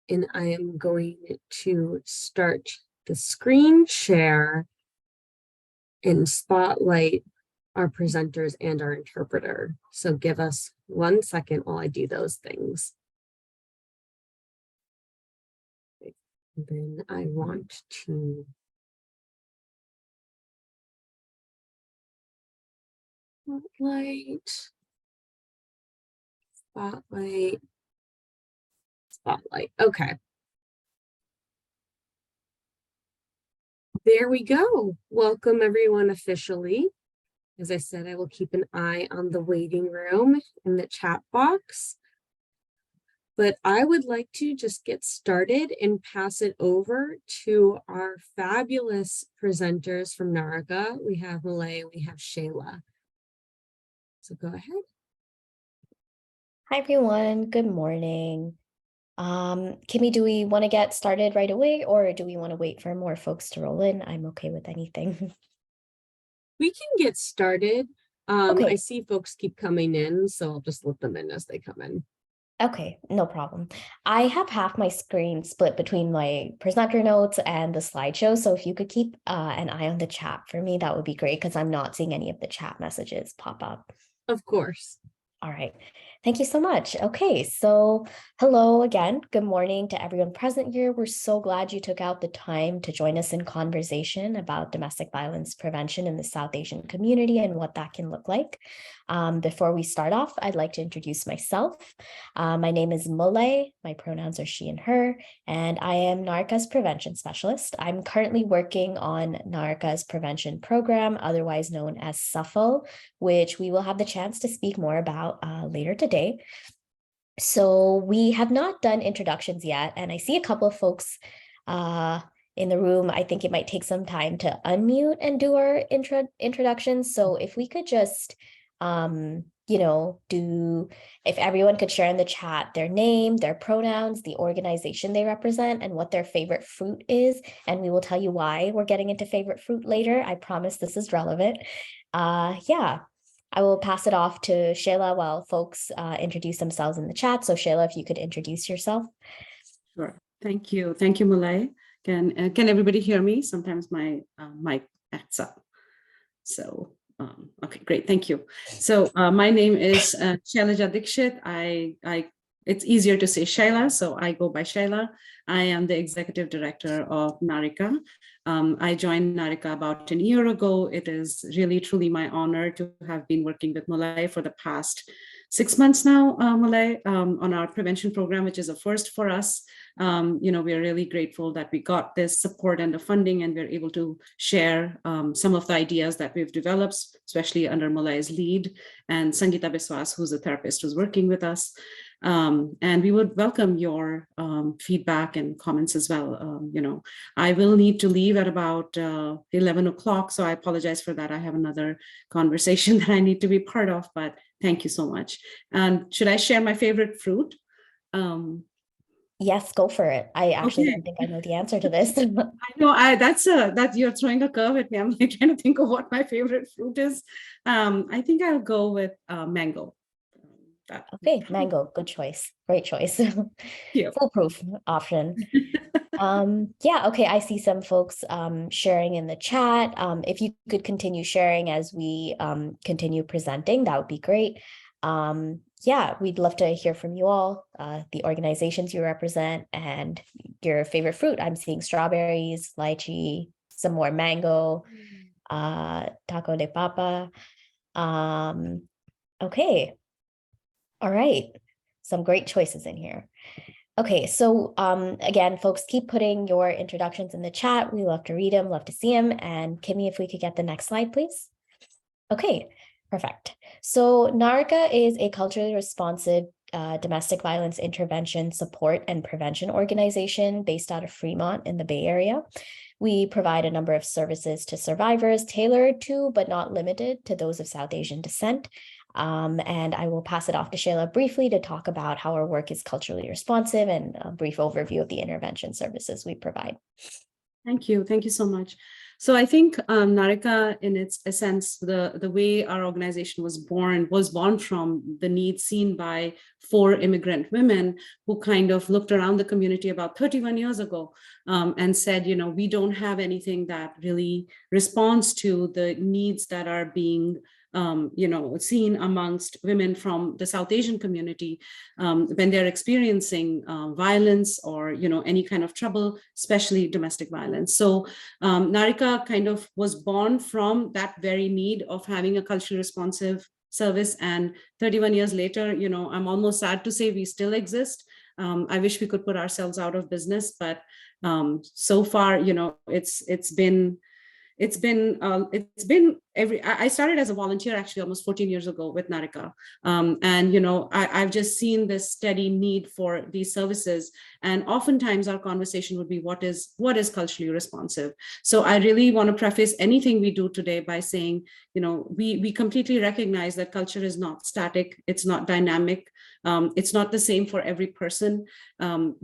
and I am going to start the screen share and spotlight our presenters and our interpreter. So give us 1 second while I do those things. Then I want to spotlight. Okay. There we go. Welcome everyone officially. As I said, I will keep an eye on the waiting room in the chat box. But I would like to just get started and pass it over to our fabulous presenters from Narika. We have Mullai, we have Shailaja. So go ahead. Hi, everyone. Good morning. Kimmy, do we want to get started right away, or do we want to wait for more folks to roll in? I'm okay with anything. We can get started. Okay. I see folks keep coming in, so I'll just let them in as they come in. Okay, no problem. I have half my screen split between my presenter notes and the slideshow. So if you could keep an eye on the chat for me, that would be great, because I'm not seeing any of the chat messages pop up. Of course. All right. Thank you so much. Okay, so hello again. Good morning to everyone present here. We're so glad you took out the time to join us in conversation about domestic violence prevention in the South Asian community and what that can look like. Before we start off, I'd like to introduce myself. My name is Mullai. My pronouns are she and her, and I am Narika's prevention specialist. I'm currently working on Narika's prevention program, otherwise known as S.A.P.H.A.L, which we will have the chance to speak more about later today. So we have not done introductions yet, and I see a couple of folks in the room. I think it might take some time to unmute and do our introductions. So if we could just, if everyone could share in the chat their name, their pronouns, the organization they represent, and what their favorite fruit is, and we will tell you why we're getting into favorite fruit later. I promise this is relevant. Yeah. I will pass it off to Shailaja while folks introduce themselves in the chat. So Shailaja, if you could introduce yourself. Sure. Thank you. Thank you, Mullai. Can everybody hear me? Sometimes my mic acts up. So, okay, great. Thank you. So my name is Shailaja Dixit. It's easier to say Shaila, so I go by Shaila. I am the executive director of Narika. I joined Narika about a year ago. It is really, truly my honor to have been working with Mullai for the past 6 months now, Mullai, on our prevention program, which is a first for us. We are really grateful that we got this support and the funding, and we're able to share some of the ideas that we've developed, especially under Mullai's lead, and Sangeeta Biswas, who's a therapist who's working with us. And we would welcome your feedback and comments as well. I will need to leave at about 11 o'clock, so I apologize for that. I have another conversation that I need to be part of, but thank you so much. And should I share my favorite fruit? Yes, go for it. I actually don't think I know the answer to this. I know that you're throwing a curve at me. I'm like trying to think of what my favorite fruit is. I think I'll go with mango. Okay, mango, good choice. Great choice. Foolproof option. Yeah, okay, I see some folks sharing in the chat. If you could continue sharing as we continue presenting, that would be great. Yeah, we'd love to hear from you all, the organizations you represent, and your favorite fruit. I'm seeing strawberries, lychee, some more mango, taco de papa. Okay. All right, some great choices in here. Okay, so again, folks, keep putting your introductions in the chat. We love to read them, love to see them. And Kimmy, if we could get the next slide, please. Okay, perfect. So Narika is a culturally responsive domestic violence intervention support and prevention organization based out of Fremont in the Bay Area. We provide a number of services to survivors tailored to, but not limited to, those of South Asian descent. And I will pass it off to Shailaja briefly to talk about how our work is culturally responsive and a brief overview of the intervention services we provide. Thank you. Thank you so much. So I think Narika, in its essence, the way our organization was born from the need seen by 4 immigrant women who kind of looked around the community about 31 years ago and said, we don't have anything that really responds to the needs that are being seen amongst women from the South Asian community when they're experiencing violence or, any kind of trouble, especially domestic violence. So Narika kind of was born from that very need of having a culturally responsive service. And 31 years later, I'm almost sad to say we still exist. I wish we could put ourselves out of business, but so far, it's been I started as a volunteer actually almost 14 years ago with Narika. And, I've just seen this steady need for these services. And oftentimes our conversation would be, what is culturally responsive? So I really want to preface anything we do today by saying, we completely recognize that culture is not static. It's not dynamic. It's not the same for every person.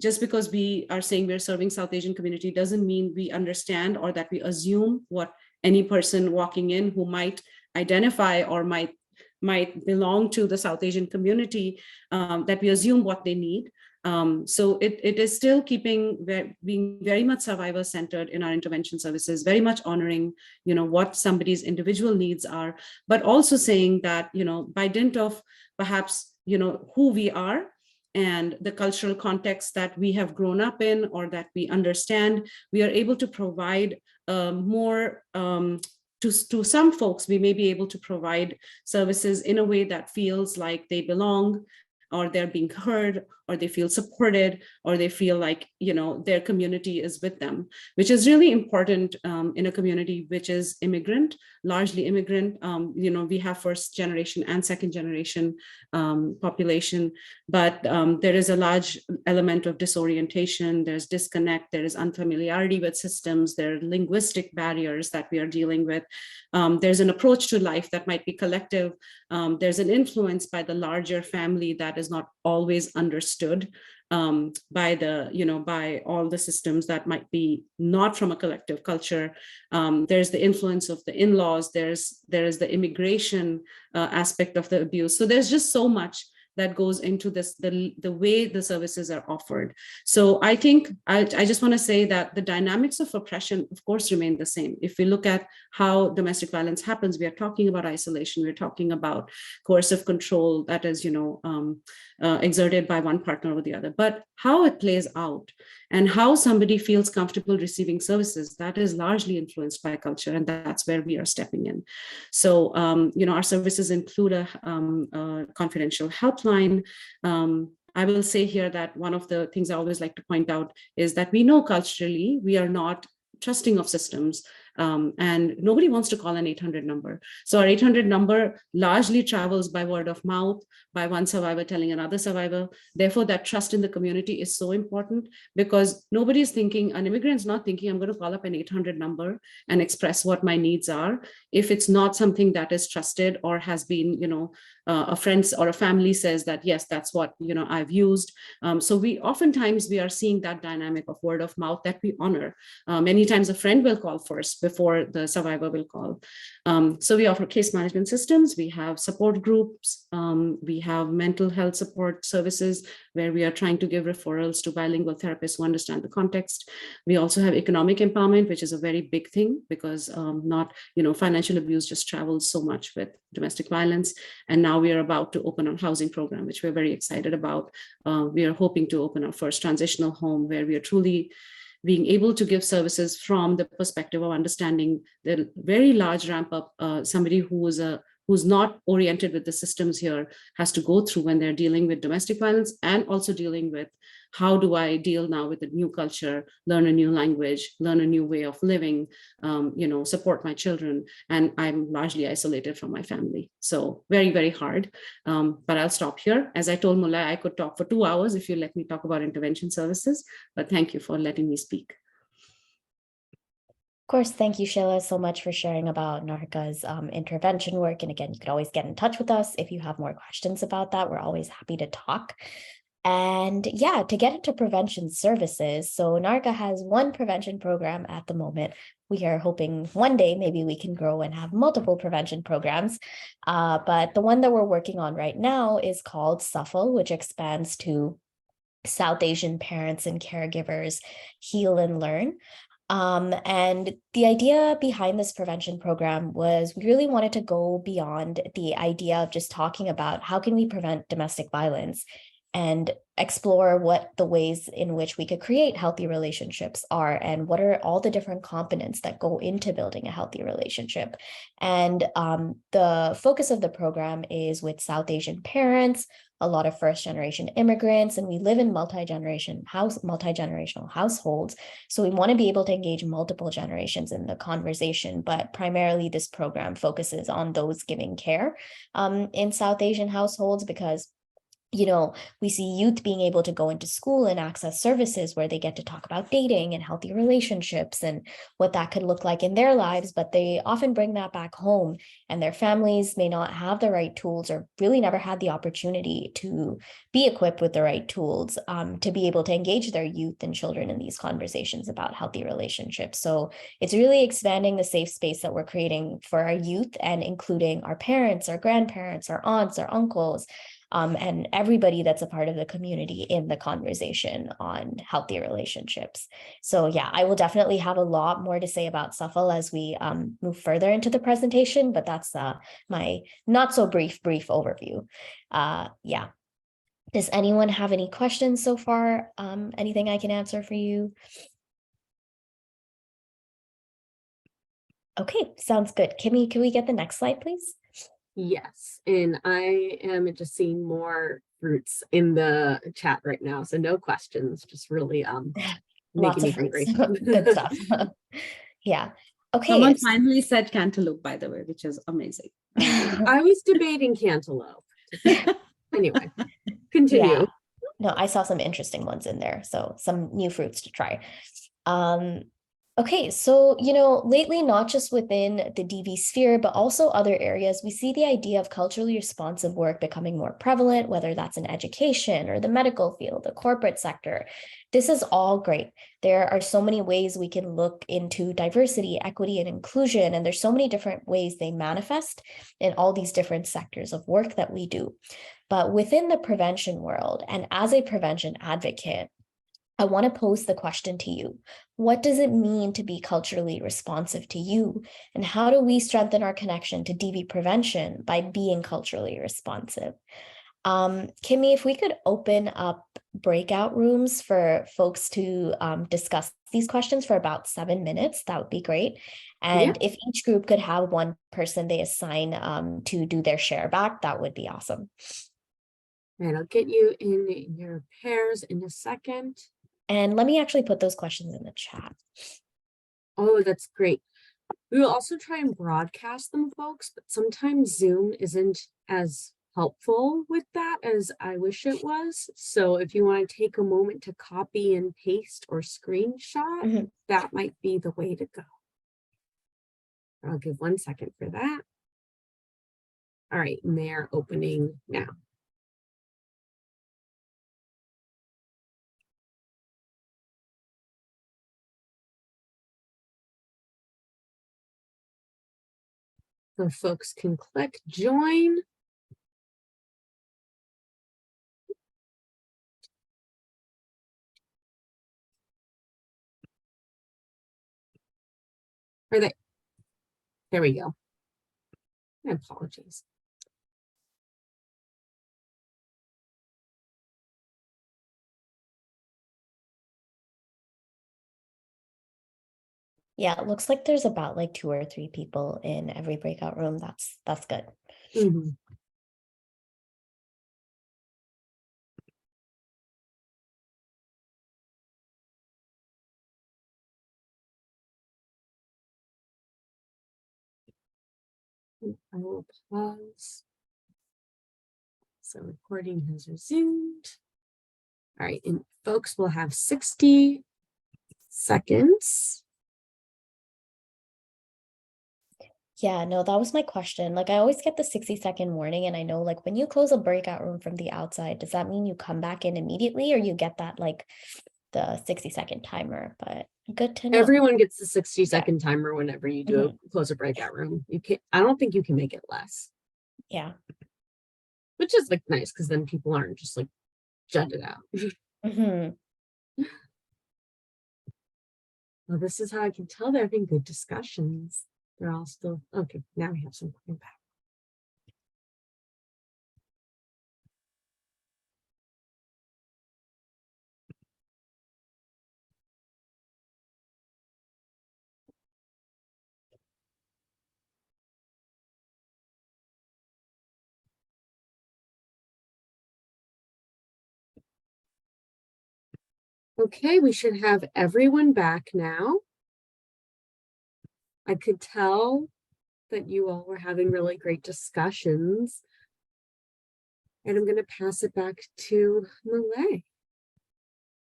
Just because we are saying we're serving South Asian community doesn't mean we understand or that we assume what any person walking in who might identify or might belong to the South Asian community, that we assume what they need. So it is still being very much survivor centered in our intervention services, very much honoring, what somebody's individual needs are, but also saying that, by dint of perhaps, who we are and the cultural context that we have grown up in or that we understand, we are able to provide more to some folks. We may be able to provide services in a way that feels like they belong, or they're being heard, or they feel supported, or they feel like, their community is with them, which is really important in a community which is largely immigrant. We have first generation and second generation population, but there is a large element of disorientation, there's disconnect, there is unfamiliarity with systems, there are linguistic barriers that we are dealing with. There's an approach to life that might be collective. There's an influence by the larger family that is not always understood by all the systems that might be not from a collective culture. There's the influence of the in-laws. There is the immigration aspect of the abuse. So there's just so much that goes into this, the way the services are offered. So I think I just want to say that the dynamics of oppression, of course, remain the same. If we look at how domestic violence happens, we are talking about isolation, we're talking about coercive control that is, exerted by one partner or the other. But how it plays out and how somebody feels comfortable receiving services, that is largely influenced by culture, and that's where we are stepping in. So, our services include a confidential helpline. I will say here that one of the things I always like to point out is that we know culturally we are not trusting of systems, and nobody wants to call an 800 number. So our 800 number largely travels by word of mouth, by one survivor telling another survivor. Therefore, that trust in the community is so important, because nobody is thinking, an immigrant's not thinking, I'm going to call up an 800 number and express what my needs are, if it's not something that is trusted or has been, a friend or a family says that, yes, that's what, I've used. So oftentimes we are seeing that dynamic of word of mouth that we honor. Many times a friend will call first before the survivor will call. So we offer case management systems, we have support groups, we have mental health support services where we are trying to give referrals to bilingual therapists who understand the context. We also have economic empowerment, which is a very big thing, because financial abuse just travels so much with domestic violence. And now we are about to open our housing program, which we're very excited about. We are hoping to open our first transitional home, where we are truly being able to give services from the perspective of understanding the very large ramp up somebody who's not oriented with the systems here has to go through when they're dealing with domestic violence, and also dealing with, how do I deal now with a new culture, learn a new language, learn a new way of living, support my children, and I'm largely isolated from my family. So very, very hard, but I'll stop here. As I told Mullai, I could talk for 2 hours if you let me talk about intervention services, but thank you for letting me speak. Of course, thank you, Shaila, so much for sharing about Narika's intervention work. And again, you can always get in touch with us if you have more questions about that. We're always happy to talk. And yeah, to get into prevention services, so Narika has one prevention program at the moment we are hoping one day maybe we can grow and have multiple prevention programs. But the one that we're working on right now is called S.A.P.H.A.L, which expands to South Asian Parents and Caregivers Heal and Learn. And the idea behind this prevention program was we really wanted to go beyond the idea of just talking about how can we prevent domestic violence and explore what the ways in which we could create healthy relationships are and what are all the different components that go into building a healthy relationship. And the focus of the program is with South Asian parents, a lot of first-generation immigrants, and we live in multi-generational households. So we want to be able to engage multiple generations in the conversation, but primarily this program focuses on those giving care in South Asian households because we see youth being able to go into school and access services where they get to talk about dating and healthy relationships and what that could look like in their lives, but they often bring that back home and their families may not have the right tools or really never had the opportunity to be equipped with the right tools to be able to engage their youth and children in these conversations about healthy relationships. So it's really expanding the safe space that we're creating for our youth and including our parents, our grandparents, our aunts, our uncles, and everybody that's a part of the community in the conversation on healthy relationships. So yeah, I will definitely have a lot more to say about S.A.P.H.A.L as we move further into the presentation, but that's my not so brief overview. Yeah. Does anyone have any questions so far? Anything I can answer for you? Okay, sounds good. Kimmy, can we get the next slide, please? Yes, and I am just seeing more fruits in the chat right now, so no questions, just really Lots making me of hungry. good stuff. Yeah. Okay. Someone finally said cantaloupe, by the way, which is amazing. I was debating cantaloupe. Anyway, continue. Yeah. No, I saw some interesting ones in there, so some new fruits to try. Okay, so, lately, not just within the DV sphere, but also other areas, we see the idea of culturally responsive work becoming more prevalent, whether that's in education or the medical field, the corporate sector. This is all great. There are so many ways we can look into diversity, equity, and inclusion, and there's so many different ways they manifest in all these different sectors of work that we do. But within the prevention world, and as a prevention advocate, I want to pose the question to you. What does it mean to be culturally responsive to you? And how do we strengthen our connection to DV prevention by being culturally responsive? Kimmy, if we could open up breakout rooms for folks to discuss these questions for about 7 minutes, that would be great. And if each group could have one person they assign to do their share back, that would be awesome. All right, I'll get you in your pairs in a second. And let me actually put those questions in the chat. Oh, that's great. We will also try and broadcast them, folks, but sometimes Zoom isn't as helpful with that as I wish it was. So if you want to take a moment to copy and paste or screenshot, that might be the way to go. I'll give 1 second for that. All right, and they're opening now. So folks can click join. Are they? There we go. My apologies. Yeah, it looks like there's about like 2 or 3 people in every breakout room. That's good. I will pause. So recording has resumed. All right, and folks will have 60 seconds. Yeah, no, that was my question. Like I always get the 60-second warning, and I know like when you close a breakout room from the outside, does that mean you come back in immediately or you get that like the 60-second timer, but good to know. Everyone gets the 60-second timer whenever you do close a breakout room. You can't, I don't think you can make it less. Yeah. Which is like nice because then people aren't just like jutted out. Well, this is how I can tell they're having good discussions. They're all still okay. Now we have some coming back. Okay, we should have everyone back now. I could tell that you all were having really great discussions. And I'm going to pass it back to Mullai.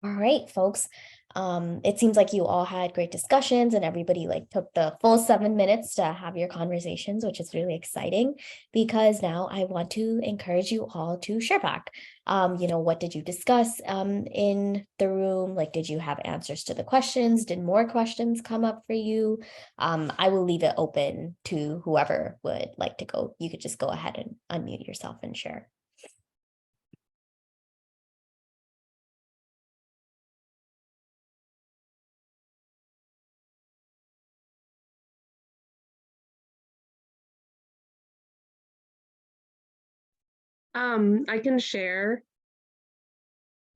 All right, folks. It seems like you all had great discussions and everybody like took the full 7 minutes to have your conversations, which is really exciting because now I want to encourage you all to share back. What did you discuss in the room? Like, did you have answers to the questions? Did more questions come up for you? I will leave it open to whoever would like to go. You could just go ahead and unmute yourself and share. I can share.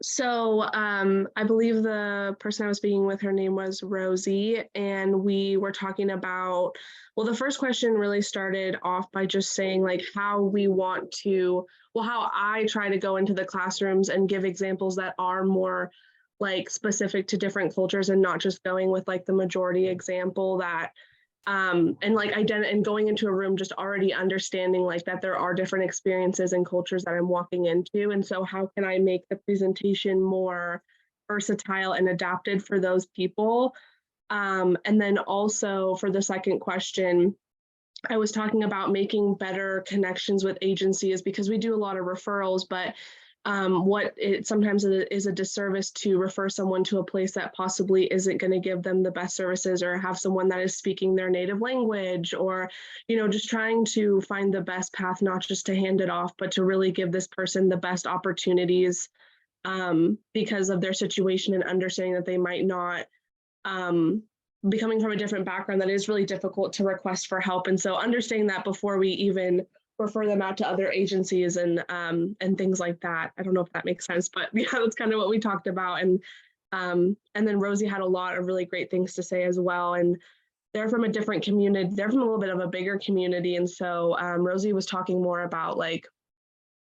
So I believe the person I was speaking with, her name was Rosie, and we were talking about, well, the first question really started off by just saying like how we want to, well, how I try to go into the classrooms and give examples that are more like specific to different cultures and not just going with like the majority example that and like and going into a room just already understanding like that there are different experiences and cultures that I'm walking into, and so how can I make the presentation more versatile and adapted for those people. And then also for the second question, I was talking about making better connections with agencies because we do a lot of referrals, but what it sometimes is a disservice to refer someone to a place that possibly isn't going to give them the best services or have someone that is speaking their native language, or, just trying to find the best path, not just to hand it off, but to really give this person the best opportunities because of their situation and understanding that they might not be coming from a different background, that is really difficult to request for help. And so understanding that before we even refer them out to other agencies and things like that. I don't know if that makes sense, but yeah, that's kind of what we talked about. And then Rosie had a lot of really great things to say as well. And they're from a different community. They're from a little bit of a bigger community. And so Rosie was talking more about like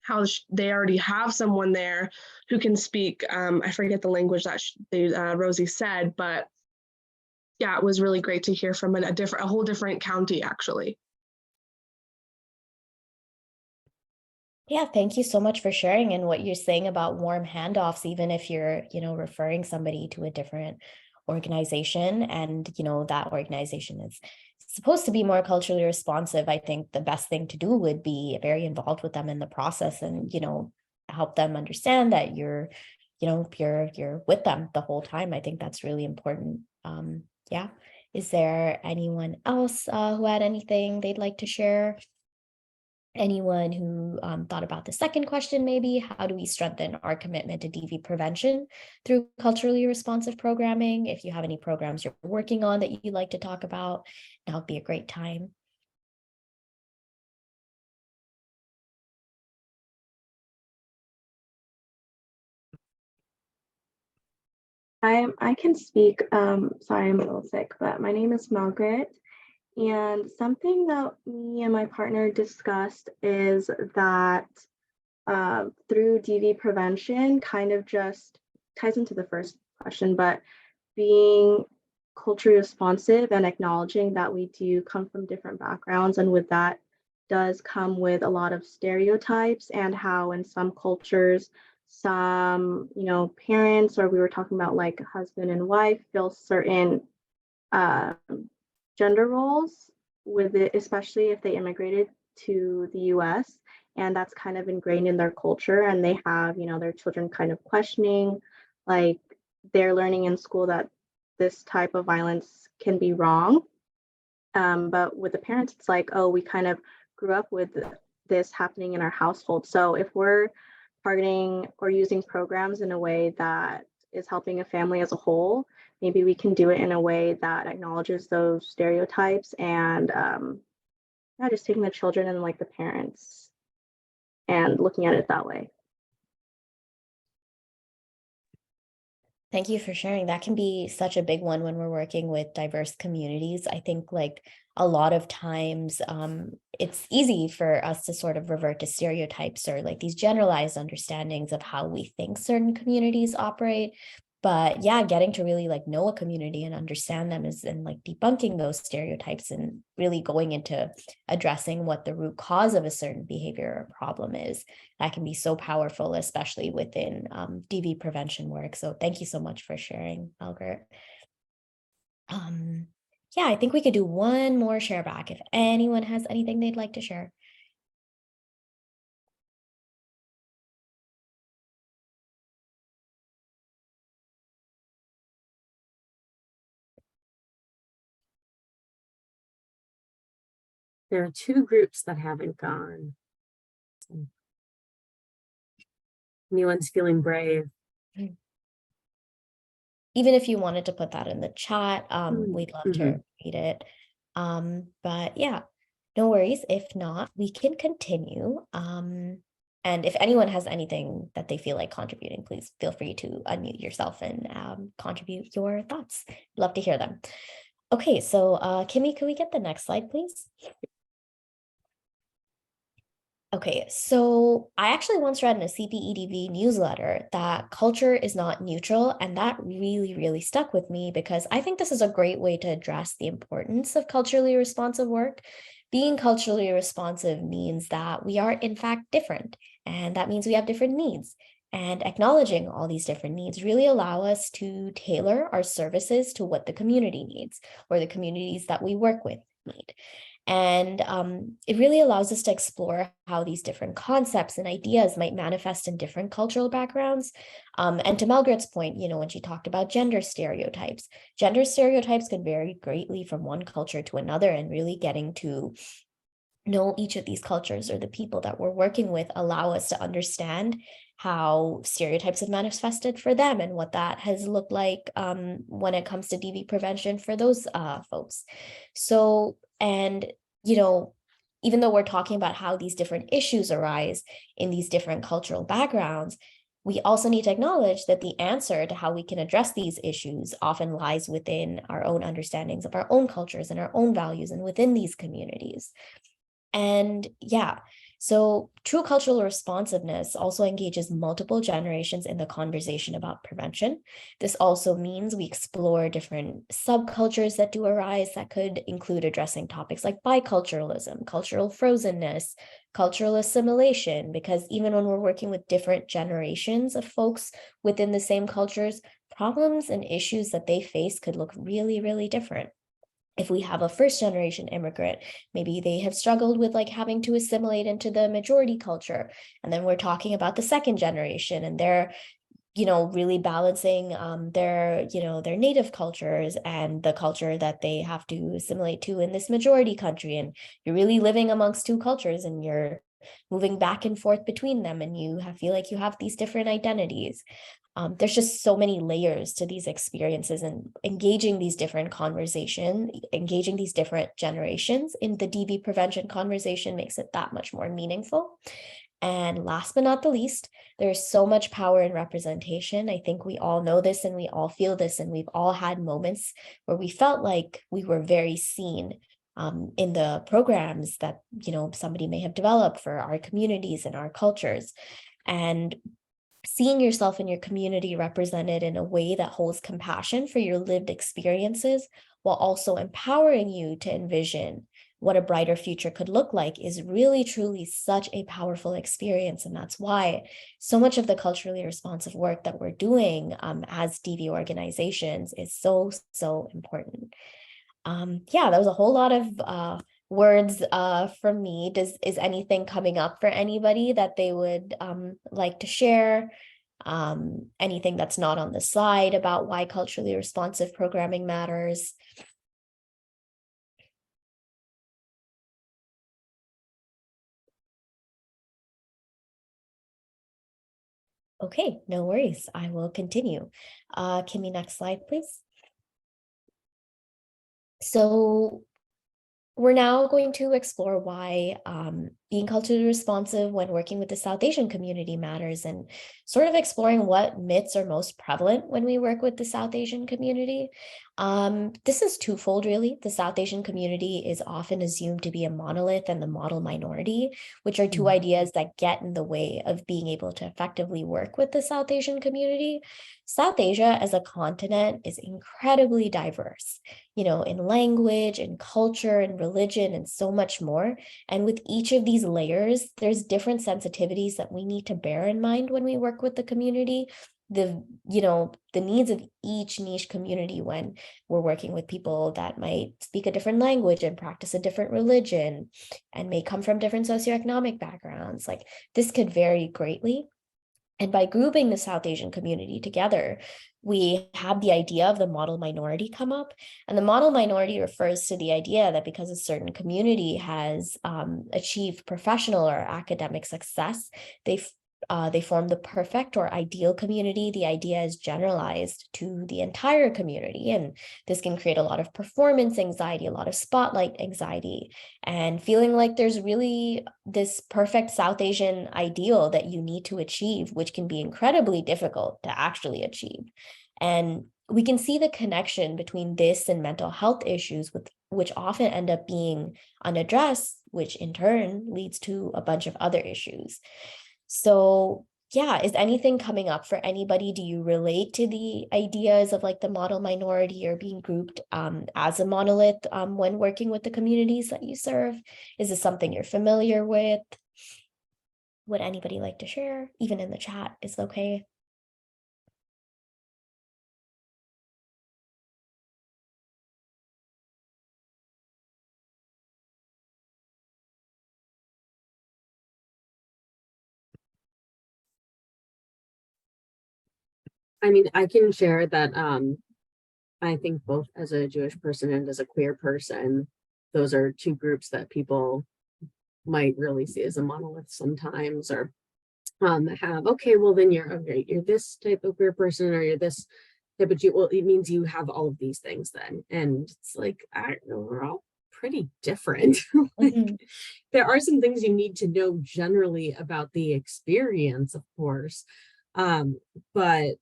how they already have someone there who can speak. I forget the language that Rosie said, but yeah, it was really great to hear from a whole different county, actually. Yeah, thank you so much for sharing and what you're saying about warm handoffs, even if you're, referring somebody to a different organization and, that organization is supposed to be more culturally responsive. I think the best thing to do would be very involved with them in the process and, help them understand that you're with them the whole time. I think that's really important. Yeah. Is there anyone else who had anything they'd like to share? Anyone who thought about the second question, maybe, how do we strengthen our commitment to DV prevention through culturally responsive programming? If you have any programs you're working on that you'd like to talk about, now would be a great time. I can speak. Sorry, I'm a little sick, but my name is Margaret. And something that me and my partner discussed is that through DV prevention kind of just ties into the first question, but being culturally responsive and acknowledging that we do come from different backgrounds, and with that does come with a lot of stereotypes, and how in some cultures some parents, or we were talking about like husband and wife, fill certain gender roles with it, especially if they immigrated to the US, and that's kind of ingrained in their culture, and they have their children kind of questioning like they're learning in school that this type of violence can be wrong. But with the parents, it's like, oh, we kind of grew up with this happening in our household. So if we're targeting or using programs in a way that is helping a family as a whole, maybe we can do it in a way that acknowledges those stereotypes and yeah, just taking the children and like the parents and looking at it that way. Thank you for sharing. That can be such a big one when we're working with diverse communities. I think like a lot of times it's easy for us to sort of revert to stereotypes or like these generalized understandings of how we think certain communities operate. But yeah, getting to really like know a community and understand them is and like debunking those stereotypes and really going into addressing what the root cause of a certain behavior or problem is. That can be so powerful, especially within DV prevention work. So thank you so much for sharing, Margaret. Yeah, I think we could do one more share back if anyone has anything they'd like to share. There are two groups that haven't gone. So, anyone's feeling brave. Even if you wanted to put that in the chat, we'd love to read it. But yeah, no worries. If not, we can continue. And if anyone has anything that they feel like contributing, please feel free to unmute yourself and contribute your thoughts. Love to hear them. Okay, so Kimmy, could we get the next slide, please? Okay, so I actually once read in a CPEDV newsletter that culture is not neutral, and that really, really stuck with me because I think this is a great way to address the importance of culturally responsive work. Being culturally responsive means that we are in fact different, and that means we have different needs. And acknowledging all these different needs really allow us to tailor our services to what the community needs or the communities that we work with need. And it really allows us to explore how these different concepts and ideas might manifest in different cultural backgrounds. And to Margaret's point, you know, when she talked about gender stereotypes can vary greatly from one culture to another, and really getting to know each of these cultures or the people that we're working with allow us to understand how stereotypes have manifested for them and what that has looked like when it comes to DV prevention for those folks. So, and, you know, even though we're talking about how these different issues arise in these different cultural backgrounds, we also need to acknowledge that the answer to how we can address these issues often lies within our own understandings of our own cultures and our own values and within these communities. And yeah, so true cultural responsiveness also engages multiple generations in the conversation about prevention. This also means we explore different subcultures that do arise that could include addressing topics like biculturalism, cultural frozenness, cultural assimilation, because even when we're working with different generations of folks within the same cultures, problems and issues that they face could look really, really different. If we have a first generation immigrant, maybe they have struggled with like having to assimilate into the majority culture. And then we're talking about the second generation and they're, you know, really balancing their, you know, their native cultures and the culture that they have to assimilate to in this majority country. And you're really living amongst two cultures and you're moving back and forth between them and you feel like you have these different identities. There's just so many layers to these experiences, and engaging these different conversations, engaging these different generations in the DV prevention conversation makes it that much more meaningful. And last but not the least, there's so much power in representation. I think we all know this and we all feel this, and we've all had moments where we felt like we were very seen in the programs that, you know, somebody may have developed for our communities and our cultures. And seeing yourself in your community represented in a way that holds compassion for your lived experiences while also empowering you to envision what a brighter future could look like is really, truly such a powerful experience. And that's why so much of the culturally responsive work that we're doing as DV organizations is so, so important. Yeah, that was a whole lot of words from me. Is anything coming up for anybody that they would like to share? anything that's not on the slide about why culturally responsive programming matters. Okay, no worries. I will continue. Kimmy, next slide, please. So we're now going to explore why being culturally responsive when working with the South Asian community matters, and sort of exploring what myths are most prevalent when we work with the South Asian community. This is twofold, really. The South Asian community is often assumed to be a monolith and the model minority, which are two ideas that get in the way of being able to effectively work with the South Asian community. South Asia as a continent is incredibly diverse, in language and culture and religion and so much more. And with each of these layers, there's different sensitivities that we need to bear in mind when we work with the community. The needs of each niche community when we're working with people that might speak a different language and practice a different religion and may come from different socioeconomic backgrounds. Like, this could vary greatly. And by grouping the South Asian community together, we have the idea of the model minority come up. And the model minority refers to the idea that because a certain community has achieved professional or academic success, they form the perfect or ideal community. The idea is generalized to the entire community. And this can create a lot of performance anxiety, a lot of spotlight anxiety, and feeling like there's really this perfect South Asian ideal that you need to achieve, which can be incredibly difficult to actually achieve. And we can see the connection between this and mental health issues, which often end up being unaddressed, which in turn leads to a bunch of other issues. So yeah, is anything coming up for anybody? Do you relate to the ideas of like the model minority or being grouped as a monolith when working with the communities that you serve? Is this something you're familiar with? Would anybody like to share? Even in the chat is okay. I mean, I can share that I think both as a Jewish person and as a queer person, those are two groups that people might really see as a monolith sometimes, or have, okay, well then you're this type of queer person, or you're this type of Jew. Well, it means you have all of these things then. And it's like, I don't know, we're all pretty different. Like, there are some things you need to know generally about the experience, of course. But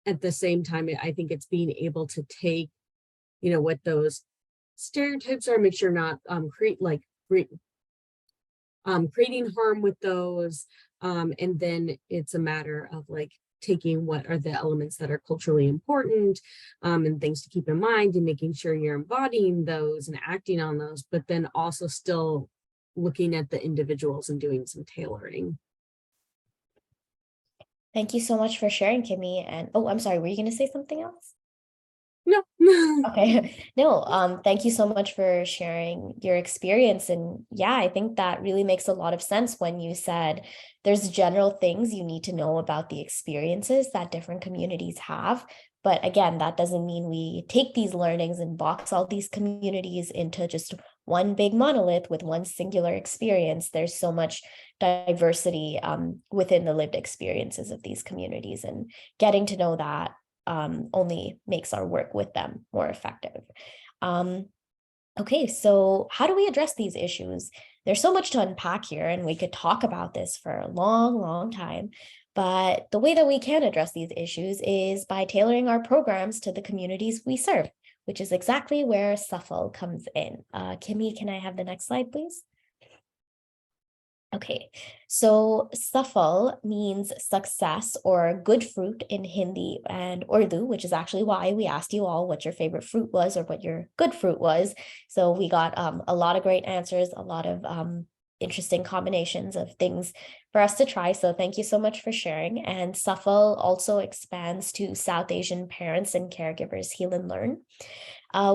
at the same time, I think it's being able to take, what those stereotypes are, make sure not creating harm with those. And then it's a matter of like taking what are the elements that are culturally important and things to keep in mind, and making sure you're embodying those and acting on those, but then also still looking at the individuals and doing some tailoring. Thank you so much for sharing, Kimmy. And oh, I'm sorry, were you going to say something else? No. Okay. No, thank you so much for sharing your experience. And yeah, I think that really makes a lot of sense when you said there's general things you need to know about the experiences that different communities have. But again, that doesn't mean we take these learnings and box all these communities into just one big monolith with one singular experience. There's so much diversity within the lived experiences of these communities, and getting to know that only makes our work with them more effective. Okay, so how do we address these issues? There's so much to unpack here, and we could talk about this for a long, long time. But the way that we can address these issues is by tailoring our programs to the communities we serve, which is exactly where S.A.P.H.A.L comes in. Kimmy, can I have the next slide, please? Okay, so S.A.P.H.A.L means success or good fruit in Hindi and Urdu, which is actually why we asked you all what your favorite fruit was or what your good fruit was. So we got a lot of great answers, a lot of interesting combinations of things for us to try. So thank you so much for sharing. And S.A.P.H.A.L also expands to South Asian parents and caregivers heal and learn.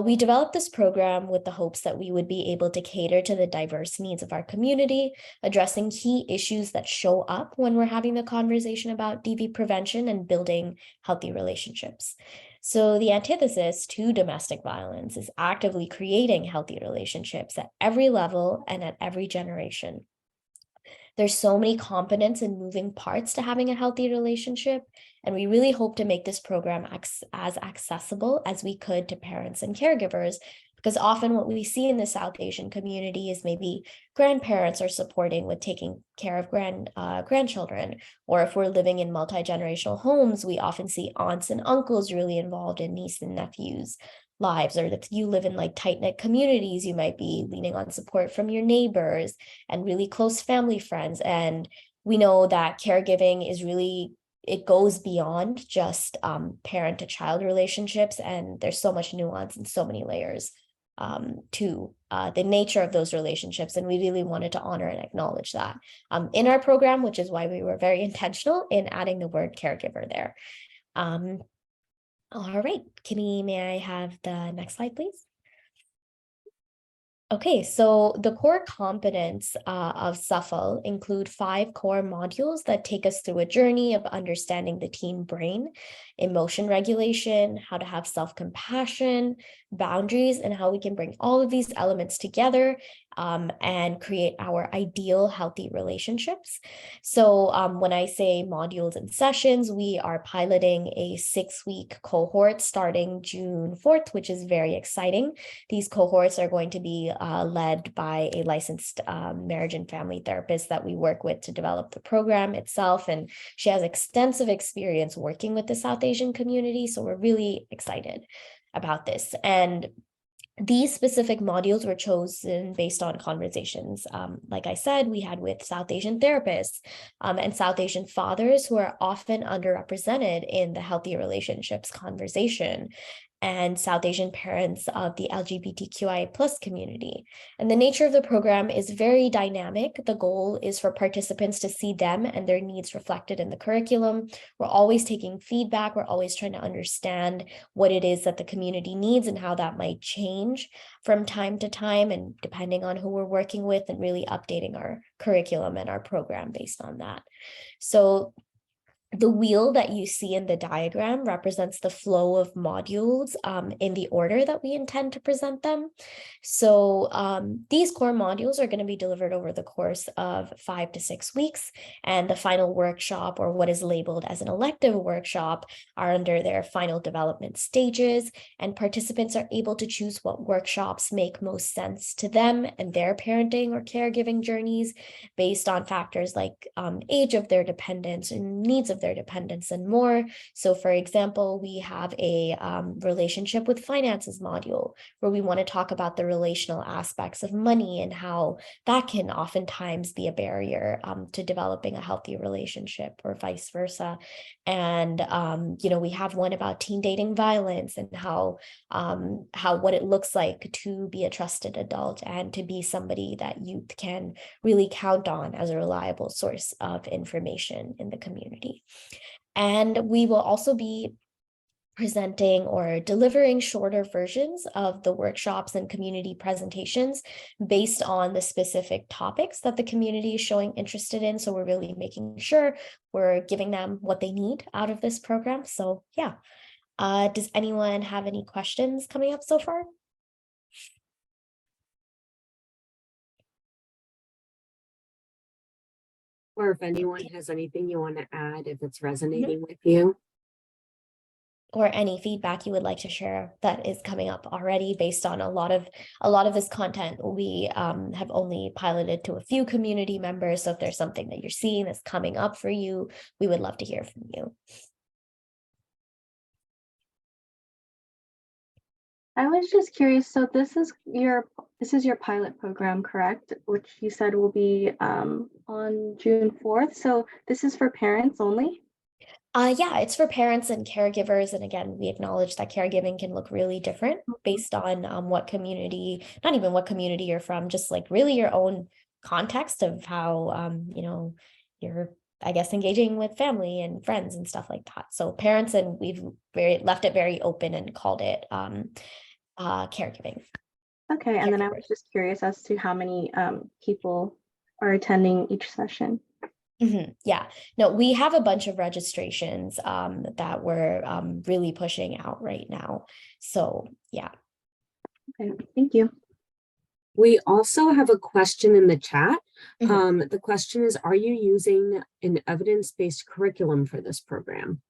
We developed this program with the hopes that we would be able to cater to the diverse needs of our community, addressing key issues that show up when we're having the conversation about DV prevention and building healthy relationships. So the antithesis to domestic violence is actively creating healthy relationships at every level and at every generation. There's so many components and moving parts to having a healthy relationship, and we really hope to make this program as accessible as we could to parents and caregivers, because often what we see in the South Asian community is maybe grandparents are supporting with taking care of grandchildren, or if we're living in multi-generational homes, we often see aunts and uncles really involved in nieces and nephews' lives, or if you live in like tight-knit communities, you might be leaning on support from your neighbors and really close family friends. And we know that caregiving is really, it goes beyond just parent to child relationships, and there's so much nuance and so many layers to the nature of those relationships, and we really wanted to honor and acknowledge that in our program, which is why we were very intentional in adding the word caregiver there. All right, Kimmy, may I have the next slide, please? Okay, so the core components of S.A.P.H.A.L include 5 core modules that take us through a journey of understanding the teen brain, emotion regulation, how to have self-compassion, boundaries, and how we can bring all of these elements together and create our ideal healthy relationships. So when I say modules and sessions, we are piloting a 6-week cohort starting June 4th, which is very exciting. These cohorts are going to be led by a licensed marriage and family therapist that we work with to develop the program itself. And she has extensive experience working with the South Asian community. So we're really excited about this. And these specific modules were chosen based on conversations, like I said, we had with South Asian therapists and South Asian fathers who are often underrepresented in the healthy relationships conversation, and South Asian parents of the LGBTQIA+ community. And the nature of the program is very dynamic. The goal is for participants to see them and their needs reflected in the curriculum. We're always taking feedback. We're always trying to understand what it is that the community needs and how that might change from time to time, and depending on who we're working with, and really updating our curriculum and our program based on that. So the wheel that you see in the diagram represents the flow of modules in the order that we intend to present them. So these core modules are going to be delivered over the course of 5 to 6 weeks, and the final workshop, or what is labeled as an elective workshop, are under their final development stages, and participants are able to choose what workshops make most sense to them and their parenting or caregiving journeys based on factors like age of their dependents and needs of their dependents and more. So for example, we have a relationship with finances module where we want to talk about the relational aspects of money and how that can oftentimes be a barrier to developing a healthy relationship, or vice versa. And we have one about teen dating violence and how what it looks like to be a trusted adult and to be somebody that youth can really count on as a reliable source of information in the community. And we will also be presenting or delivering shorter versions of the workshops and community presentations based on the specific topics that the community is showing interested in. So we're really making sure we're giving them what they need out of this program. So yeah, does anyone have any questions coming up so far? Or if anyone has anything you want to add, if it's resonating with you. Or any feedback you would like to share that is coming up already based on a lot of this content. We have only piloted to a few community members. So if there's something that you're seeing that's coming up for you, we would love to hear from you. I was just curious, so this is your pilot program, correct? Which you said will be on June 4th. So this is for parents only? Yeah, it's for parents and caregivers. And again, we acknowledge that caregiving can look really different based on what community, not even what community you're from, just like really your own context of how, you're, I guess, engaging with family and friends and stuff like that. So parents, and we've left it very open and called it caregiving. Okay, and then I was just curious as to how many people are attending each session. Yeah, no, we have a bunch of registrations that we're really pushing out right now. So yeah. Okay, thank you. We also have a question in the chat. The question is, are you using an evidence-based curriculum for this program?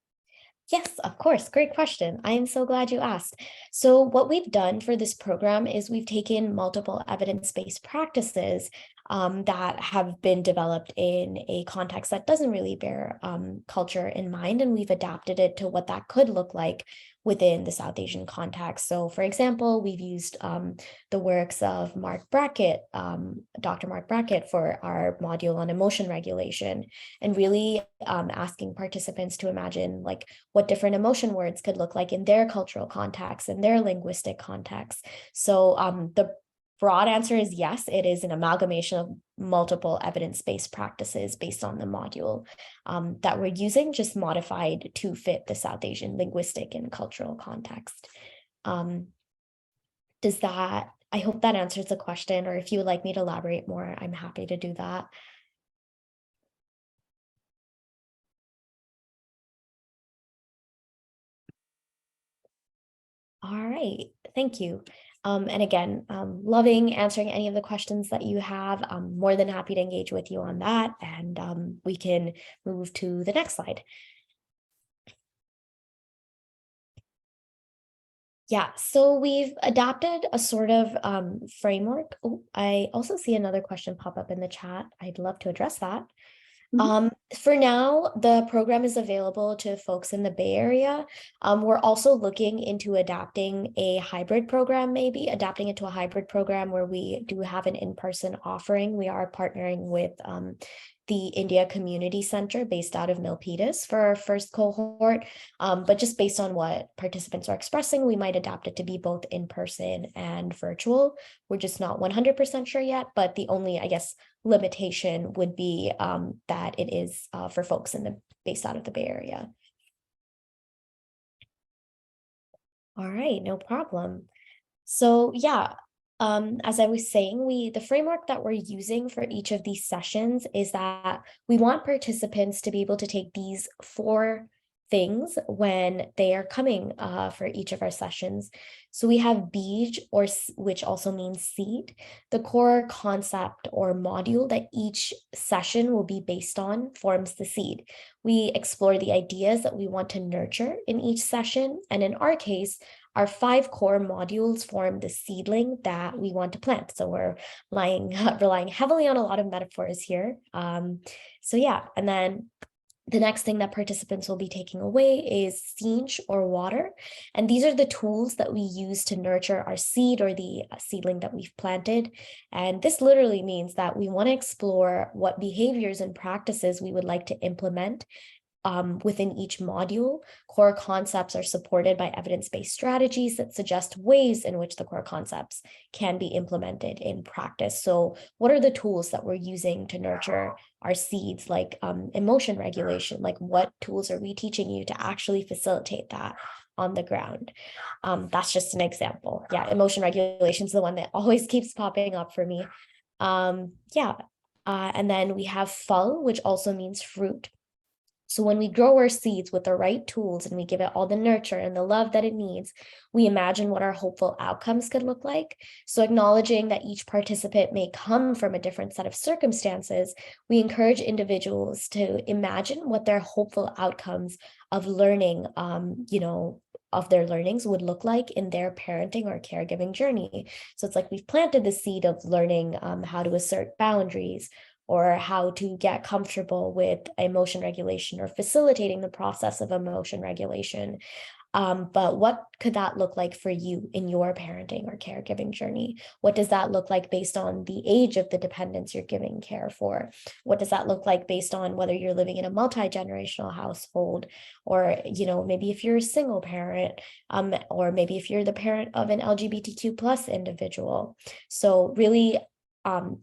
Yes, of course. Great question. I am so glad you asked. So what we've done for this program is we've taken multiple evidence-based practices that have been developed in a context that doesn't really bear culture in mind, and we've adapted it to what that could look like within the South Asian context. So for example, we've used the works of Mark Brackett, Dr. Mark Brackett, for our module on emotion regulation, and really asking participants to imagine like what different emotion words could look like in their cultural context and their linguistic context. So the broad answer is yes, it is an amalgamation of multiple evidence-based practices based on the module that we're using, just modified to fit the South Asian linguistic and cultural context. Does that, I hope that answers the question, or if you would like me to elaborate more, I'm happy to do that. All right, thank you. And again, loving answering any of the questions that you have. I'm more than happy to engage with you on that, and we can move to the next slide. Yeah, so we've adapted a sort of framework. Oh, I also see another question pop up in the chat. I'd love to address that. For now, the program is available to folks in the Bay Area. We're also looking into adapting a hybrid program, maybe adapting it to a hybrid program where we do have an in-person offering. We are partnering with the India Community Center based out of Milpitas for our first cohort. But just based on what participants are expressing, we might adapt it to be both in-person and virtual. We're just not 100% sure yet, but the only, I guess, limitation would be that it is for folks based out of the Bay Area. All right, no problem. So yeah, as I was saying, the framework that we're using for each of these sessions is that we want participants to be able to take these 4 things when they are coming for each of our sessions. So we have Bij, which also means seed, the core concept or module that each session will be based on forms the seed. We explore the ideas that we want to nurture in each session, and in our case, our 5 core modules form the seedling that we want to plant. So we're relying heavily on a lot of metaphors here. So yeah, and then the next thing that participants will be taking away is Sinj or water. And these are the tools that we use to nurture our seed or the seedling that we've planted. And this literally means that we want to explore what behaviors and practices we would like to implement within each module. Core concepts are supported by evidence-based strategies that suggest ways in which the core concepts can be implemented in practice. So what are the tools that we're using to nurture our seeds, like emotion regulation? Like what tools are we teaching you to actually facilitate that on the ground? That's just an example. Yeah, emotion regulation is the one that always keeps popping up for me. Yeah, and then we have Phal, which also means fruit. So when we grow our seeds with the right tools and we give it all the nurture and the love that it needs, we imagine what our hopeful outcomes could look like. So acknowledging that each participant may come from a different set of circumstances, we encourage individuals to imagine what their hopeful outcomes of learning, of their learnings would look like in their parenting or caregiving journey. So it's like we've planted the seed of learning how to assert boundaries, or how to get comfortable with emotion regulation or facilitating the process of emotion regulation. But what could that look like for you in your parenting or caregiving journey? What does that look like based on the age of the dependents you're giving care for? What does that look like based on whether you're living in a multi-generational household, or, maybe if you're a single parent, or maybe if you're the parent of an LGBTQ plus individual. So really,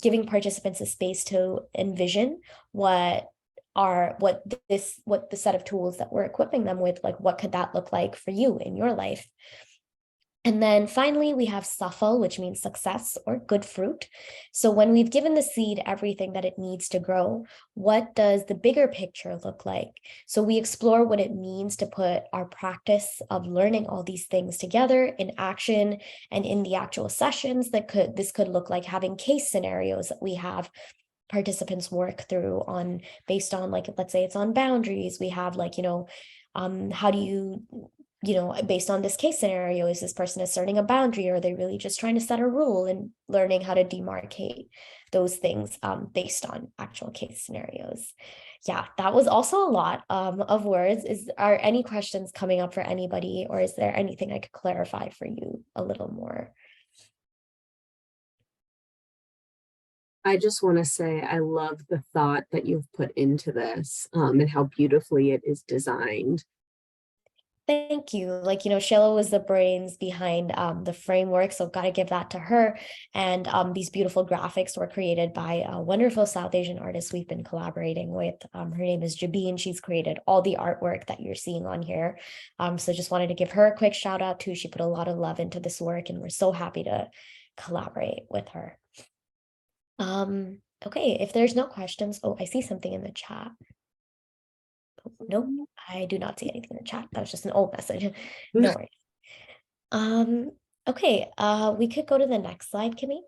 giving participants a space to envision what what the set of tools that we're equipping them with, like what could that look like for you in your life. And then finally, we have S.A.P.H.A.L, which means success or good fruit. So when we've given the seed everything that it needs to grow, what does the bigger picture look like? So we explore what it means to put our practice of learning all these things together in action and in the actual sessions. This could look like having case scenarios that we have participants work through on based on, like, let's say it's on boundaries. We have like, how do you based on this case scenario, is this person asserting a boundary, or are they really just trying to set a rule, and learning how to demarcate those things based on actual case scenarios. Yeah, that was also a lot of words. Are any questions coming up for anybody, or is there anything I could clarify for you a little more? I just want to say I love the thought that you've put into this and how beautifully it is designed. Thank you. Like, Shayla was the brains behind the framework, so got to give that to her. And these beautiful graphics were created by a wonderful South Asian artist we've been collaborating with. Her name is Jabeen. She's created all the artwork that you're seeing on here. So just wanted to give her a quick shout out too. She put a lot of love into this work, and we're so happy to collaborate with her. Okay, if there's no questions, oh, I see something in the chat. Nope, I do not see anything in the chat. That was just an old message. No worries. Okay, we could go to the next slide, Kimmy.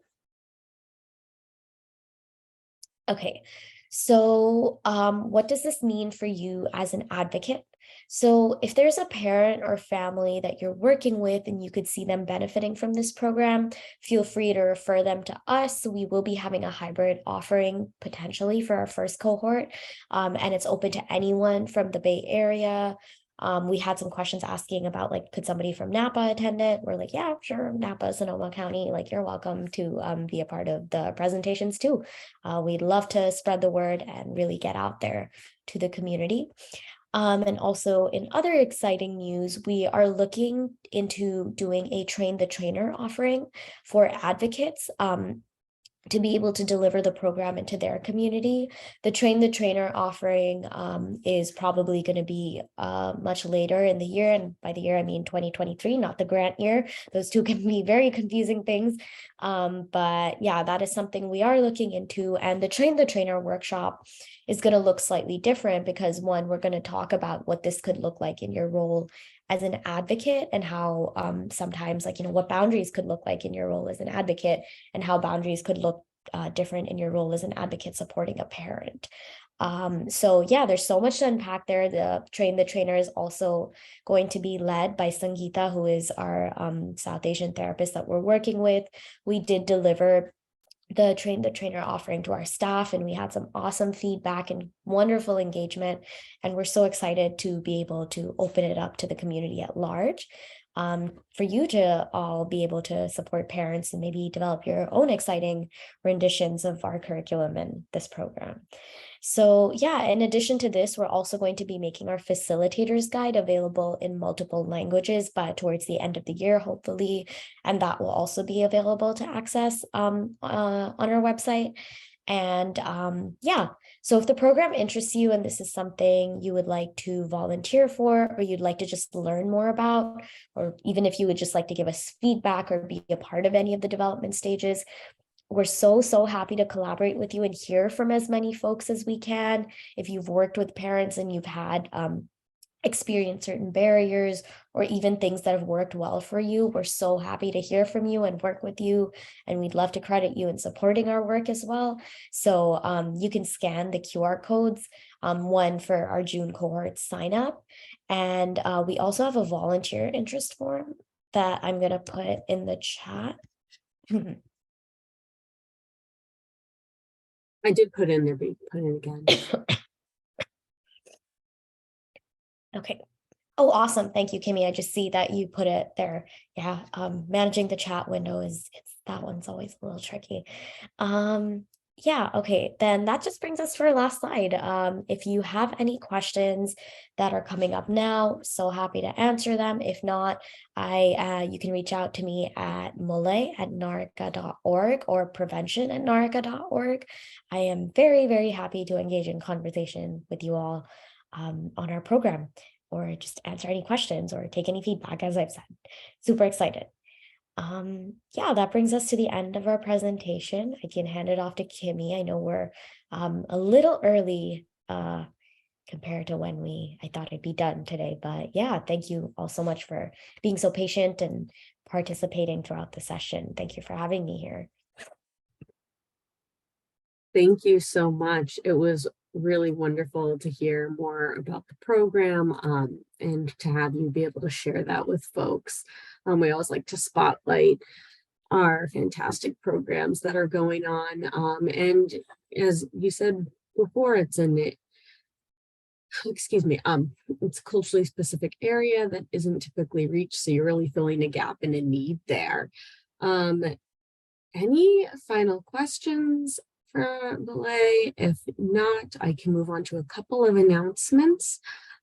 Okay, so what does this mean for you as an advocate? So if there's a parent or family that you're working with and you could see them benefiting from this program, feel free to refer them to us. We will be having a hybrid offering potentially for our first cohort, and it's open to anyone from the Bay Area. We had some questions asking about, like, could somebody from Napa attend it? We're like, yeah, sure, Napa, Sonoma County, like, you're welcome to be a part of the presentations too. We'd love to spread the word and really get out there to the community. And also in other exciting news, we are looking into doing a train the trainer offering for advocates. To be able to deliver the program into their community. The train the trainer offering is probably going to be much later in the year, and by the year I mean 2023, not the grant year. Those two can be very confusing things, but yeah, that is something we are looking into. And the train the trainer workshop is going to look slightly different because, one, we're going to talk about what this could look like in your role as an advocate, and how sometimes, like, what boundaries could look like in your role as an advocate, and how boundaries could look different in your role as an advocate supporting a parent. So yeah, there's so much to unpack there. The train the trainer is also going to be led by Sangeeta, who is our South Asian therapist that we're working with. We did deliver the train the trainer offering to our staff, and we had some awesome feedback and wonderful engagement, and we're so excited to be able to open it up to the community at large, for you to all be able to support parents and maybe develop your own exciting renditions of our curriculum and this program. So yeah, in addition to this, we're also going to be making our facilitators guide available in multiple languages towards the end of the year, hopefully, and that will also be available to access on our website. And yeah, so if the program interests you and this is something you would like to volunteer for, or you'd like to just learn more about, or even if you would just like to give us feedback or be a part of any of the development stages, we're so happy to collaborate with you and hear from as many folks as we can. If you've worked with parents and you've had experienced certain barriers or even things that have worked well for you, we're so happy to hear from you and work with you. And we'd love to credit you in supporting our work as well. So you can scan the QR codes, one for our June cohort sign up. And we also have a volunteer interest form that I'm going to put in the chat. I did put in there, but you can put it again. Okay. Oh, awesome. Thank you, Kimmy. I just see that you put it there. Yeah. Managing the chat window that one's always a little tricky. Yeah, okay, then that just brings us to our last slide. If you have any questions that are coming up now, so happy to answer them. If not, you can reach out to me at mullai@narika.org or prevention@narika.org. I am very, very happy to engage in conversation with you all on our program, or just answer any questions or take any feedback, as I've said. Super excited. Yeah, that brings us to the end of our presentation. I can hand it off to Kimmy. I know we're a little early compared to when I thought I'd be done today, but yeah, thank you all so much for being so patient and participating throughout the session. Thank you for having me here. Thank you so much. It was really wonderful to hear more about the program and to have you be able to share that with folks. We always like to spotlight our fantastic programs that are going on. And as you said before, it's it's a culturally specific area that isn't typically reached. So you're really filling a gap and a need there. Any final questions for Mullai? If not, I can move on to a couple of announcements.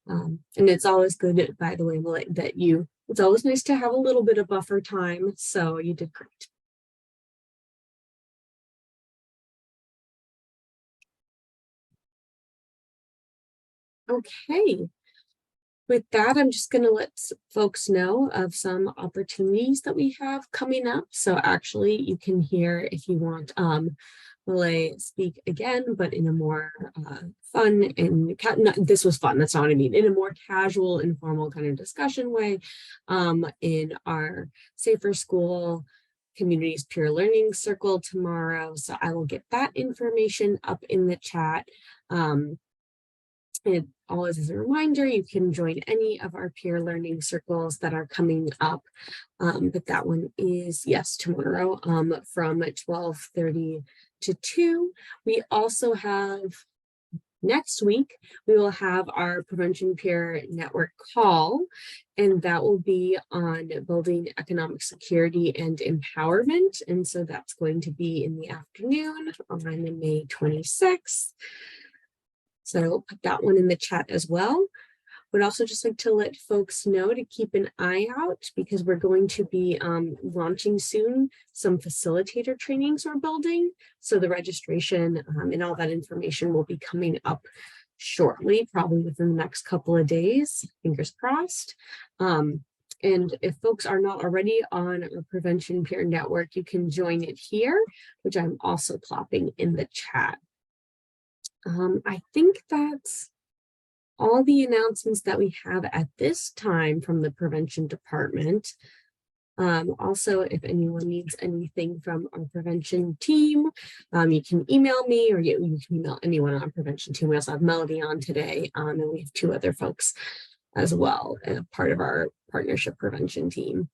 And it's always good, by the way, Mullai, it's always nice to have a little bit of buffer time. So you did great. Okay. With that, I'm just going to let folks know of some opportunities that we have coming up. So actually, you can hear, if you want, Mullai speak again, but in a more fun and this was fun. That's not what I mean. In a more casual, informal kind of discussion way, in our Safer School Communities Peer Learning Circle tomorrow. So I will get that information up in the chat. And always as a reminder, you can join any of our peer learning circles that are coming up. But that one is, yes, tomorrow from 12:30 to 2. We also have next week, we will have our Prevention Peer Network call, and that will be on building economic security and empowerment. And so that's going to be in the afternoon on May 26th. So I will put that one in the chat as well. Would also just like to let folks know to keep an eye out, because we're going to be launching soon some facilitator trainings we're building. So the registration and all that information will be coming up shortly, probably within the next couple of days, fingers crossed. And if folks are not already on our Prevention Peer Network, you can join it here, which I'm also plopping in the chat. I think that's all the announcements that we have at this time from the prevention department. Also, if anyone needs anything from our prevention team, you can email me, or you can email anyone on our prevention team. We also have Melody on today, and we have 2 other folks as well, part of our partnership prevention team.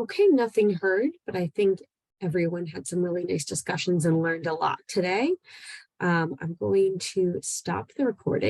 Okay, nothing heard, but I think everyone had some really nice discussions and learned a lot today. I'm going to stop the recording.